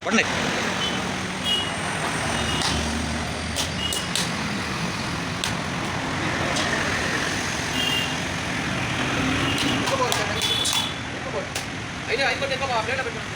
పడండి. అయిపోతే ప్లేట్ పెట్టండి.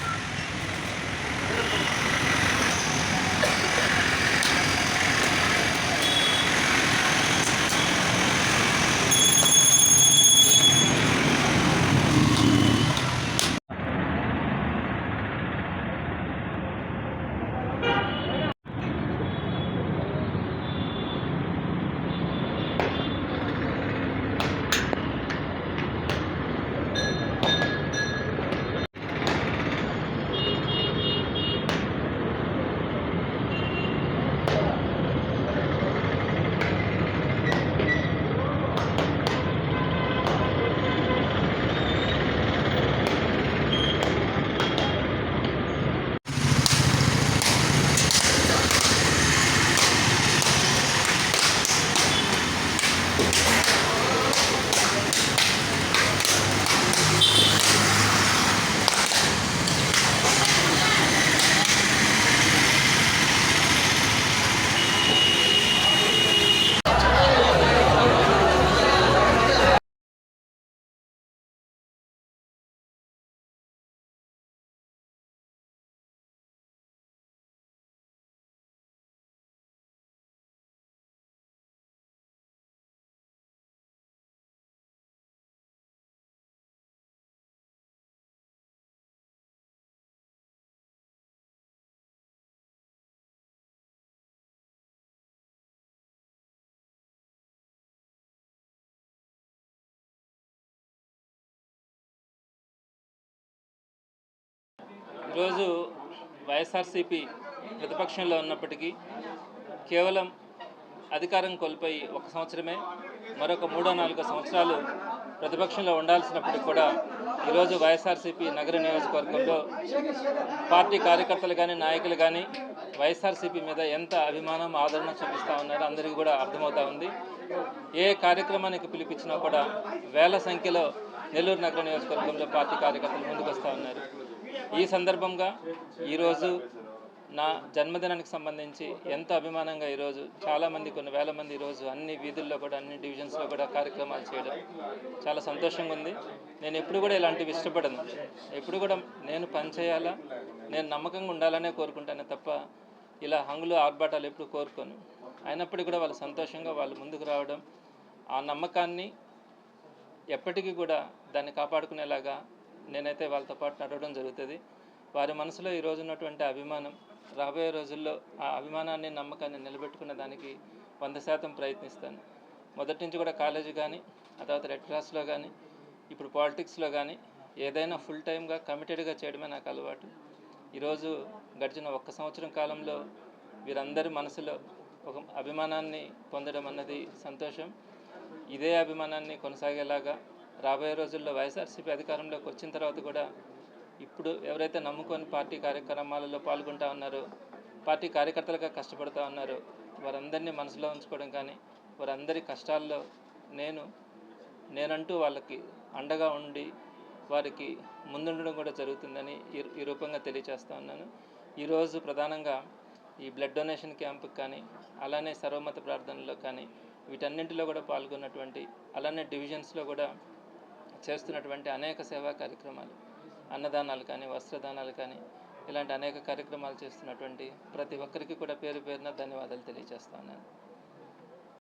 ఈరోజు వైఎస్ఆర్సీపీ ప్రతిపక్షంలో ఉన్నప్పటికీ కేవలం అధికారం కోల్పోయి 1 సంవత్సరమే, మరొక 3-4 సంవత్సరాలు ప్రతిపక్షంలో ఉండాల్సినప్పటికీ కూడా ఈరోజు వైఎస్ఆర్సీపీ నగర నియోజకవర్గంలో పార్టీ కార్యకర్తలు కానీ నాయకులు కానీ వైఎస్ఆర్సీపీ మీద ఎంత అభిమానం ఆదరణ చూపిస్తూ ఉన్నారో అందరికీ కూడా అర్థమవుతూ ఉంది. ఏ కార్యక్రమానికి పిలిపించినా కూడా వేల సంఖ్యలో నెల్లూరు నగర నియోజకవర్గంలో పార్టీ కార్యకర్తలు ముందుకు వస్తూ ఉన్నారు. ఈ సందర్భంగా ఈరోజు నా జన్మదినానికి సంబంధించి ఎంతో అభిమానంగా ఈరోజు చాలామంది, కొన్ని వేల మంది ఈరోజు అన్ని వీధుల్లో కూడా, అన్ని డివిజన్స్లో కూడా కార్యక్రమాలు చేయడం చాలా సంతోషంగా ఉంది. నేను ఎప్పుడు కూడా ఇలాంటివి ఇష్టపడను. ఎప్పుడు కూడా నేను పని చేయాలా, నేను నమ్మకంగా ఉండాలనే కోరుకుంటానే తప్ప ఇలా హంగులు ఆర్భాటాలు ఎప్పుడు కోరుకోను. అయినప్పటికీ కూడా వాళ్ళు సంతోషంగా వాళ్ళు ముందుకు రావడం, ఆ నమ్మకాన్ని ఎప్పటికీ కూడా దాన్ని కాపాడుకునేలాగా నేనైతే వాళ్ళతో పాటు నడవడం జరుగుతుంది. వారి మనసులో ఈరోజు ఉన్నటువంటి అభిమానం రాబోయే రోజుల్లో ఆ అభిమానాన్ని, నమ్మకాన్ని నిలబెట్టుకునే దానికి 100% ప్రయత్నిస్తాను. మొదటి నుంచి కూడా కాలేజీ కానీ, ఆ తర్వాత రెడ్ క్రాస్లో కానీ, ఇప్పుడు పాలిటిక్స్లో కానీ ఏదైనా ఫుల్ టైమ్గా కమిటెడ్గా చేయడమే నాకు అలవాటు. ఈరోజు గడిచిన 1 సంవత్సరం కాలంలో వీరందరి మనసులో ఒక అభిమానాన్ని పొందడం అన్నది సంతోషం. ఇదే అభిమానాన్ని కొనసాగేలాగా రాబోయే రోజుల్లో వైఎస్ఆర్సీపీ అధికారంలోకి వచ్చిన తర్వాత కూడా ఇప్పుడు ఎవరైతే నమ్ముకొని పార్టీ కార్యక్రమాలలో పాల్గొంటూ ఉన్నారో, పార్టీ కార్యకర్తలుగా కష్టపడుతూ ఉన్నారో వారందరినీ మనసులో ఉంచుకోవడం కానీ, వారందరి కష్టాల్లో నేనంటూ వాళ్ళకి అండగా ఉండి వారికి ముందుండడం కూడా జరుగుతుందని ఈ రూపంగా తెలియజేస్తూ ఉన్నాను. ఈరోజు ప్రధానంగా ఈ బ్లడ్ డొనేషన్ క్యాంపుకి కానీ, అలానే సర్వమత ప్రార్థనలో కానీ వీటన్నింటిలో కూడా పాల్గొన్నటువంటి, అలానే డివిజన్స్లో కూడా చేస్తున్నటువంటి అనేక సేవా కార్యక్రమాలు, అన్నదానాలు కానీ, వస్త్రదానాలు కానీ, ఇలాంటి అనేక కార్యక్రమాలు చేస్తున్నటువంటి ప్రతి ఒక్కరికి కూడా పేరు పేరున ధన్యవాదాలు తెలియజేస్తా ఉన్నాను.